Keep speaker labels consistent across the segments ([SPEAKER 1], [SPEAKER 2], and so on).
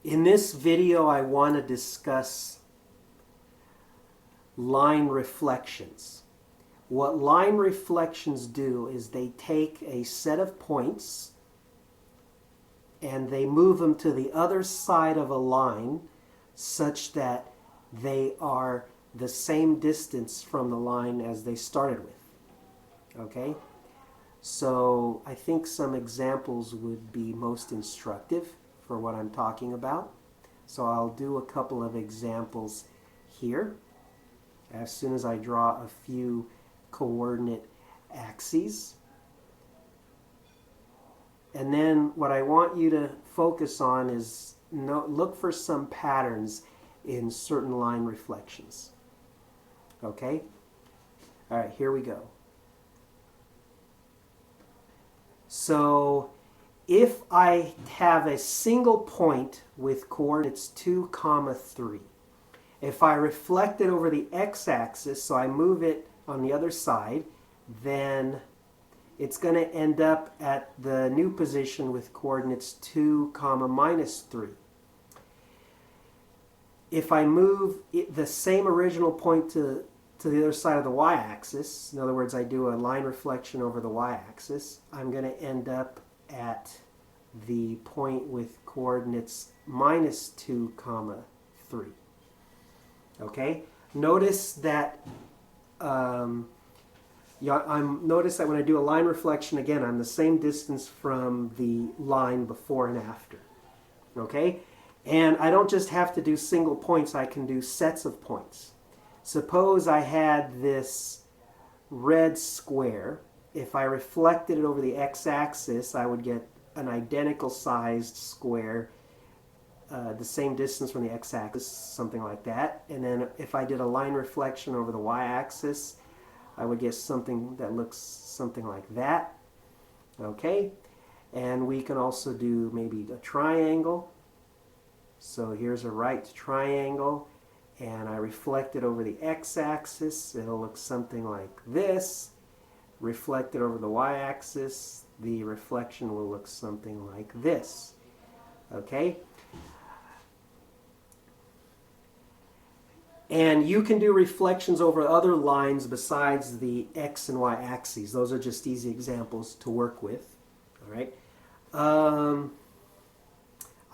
[SPEAKER 1] In this video, I want to discuss line reflections. What line reflections do is they take a set of points and they move them to the other side of a line such that they are the same distance from the line as they started with. Okay? So I think some examples would be most instructive for what I'm talking about. So I'll do a couple of examples here as soon as I draw a few coordinate axes. And then what I want you to focus on is look for some patterns in certain line reflections. Okay? All right, here we go. So if I have a single point with coordinates 2, 3, if I reflect it over the x-axis, so I move it on the other side, then it's going to end up at the new position with coordinates 2, -3. If I move the same original point to the other side of the y-axis, in other words, I do a line reflection over the y-axis, I'm going to end up at the point with coordinates -2, 3. Okay? Notice that notice that when I do a line reflection, again, I'm the same distance from the line before and after. Okay? And I don't just have to do single points, I can do sets of points. Suppose I had this red square. If I reflected it over the x-axis, I would get an identical sized square, the same distance from the x-axis, something like that. And then if I did a line reflection over the y-axis, I would get something that looks something like that. Okay? And we can also do maybe a triangle. So here's a right triangle, and I reflect it over the x-axis. It'll look something like this. Reflect it over the y-axis, the reflection will look something like this. Okay? And you can do reflections over other lines besides the x and y axes. Those are just easy examples to work with. All right? I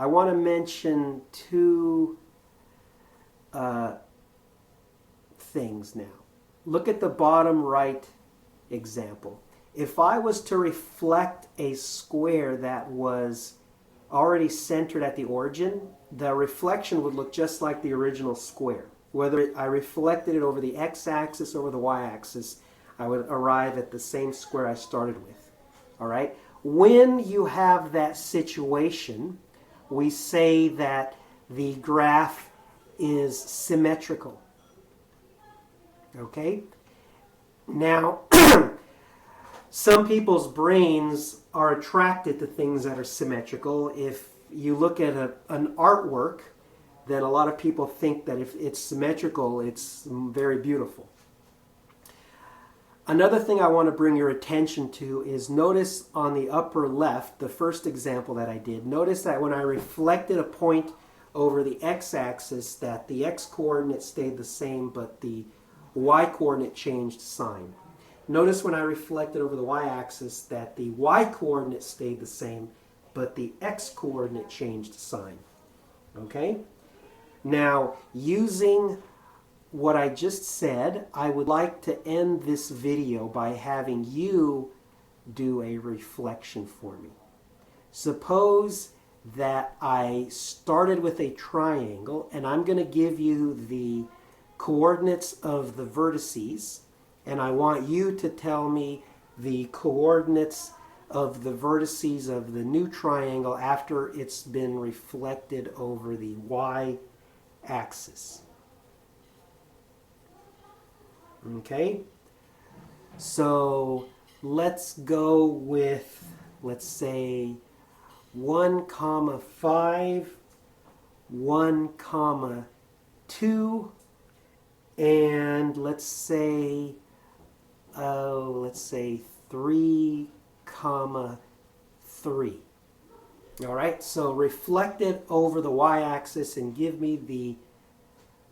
[SPEAKER 1] want to mention two things now. Look at the bottom right example. If I was to reflect a square that was already centered at the origin, the reflection would look just like the original square. Whether I reflected it over the x-axis or over the y-axis, I would arrive at the same square I started with. All right? When you have that situation, we say that the graph is symmetrical. Okay? Now, some people's brains are attracted to things that are symmetrical. If you look at an artwork, then a lot of people think that if it's symmetrical, it's very beautiful. Another thing I want to bring your attention to is notice on the upper left, the first example that I did, notice that when I reflected a point over the x-axis, that the x-coordinate stayed the same, but the y-coordinate changed sign. Notice when I reflected over the y-axis that the y-coordinate stayed the same, but the x-coordinate changed sign. Okay? Now, using what I just said, I would like to end this video by having you do a reflection for me. Suppose that I started with a triangle, and I'm going to give you the coordinates of the vertices, and I want you to tell me the coordinates of the vertices of the new triangle after it's been reflected over the y-axis. Okay? So let's go with, let's say, 1, 5, 1, 2, and let's say 3, 3. All right, so reflect it over the y-axis and give me the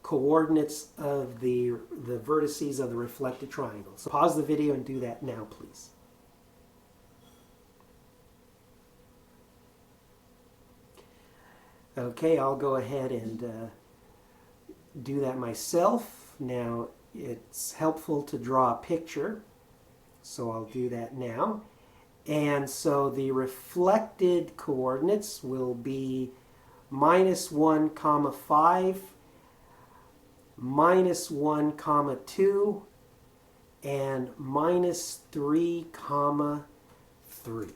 [SPEAKER 1] coordinates of the vertices of the reflected triangle. So pause the video and do that now, please. Okay, I'll go ahead and do that myself. Now, it's helpful to draw a picture, so I'll do that now. And so the reflected coordinates will be -1, 5, -1, 2, and -3, 3.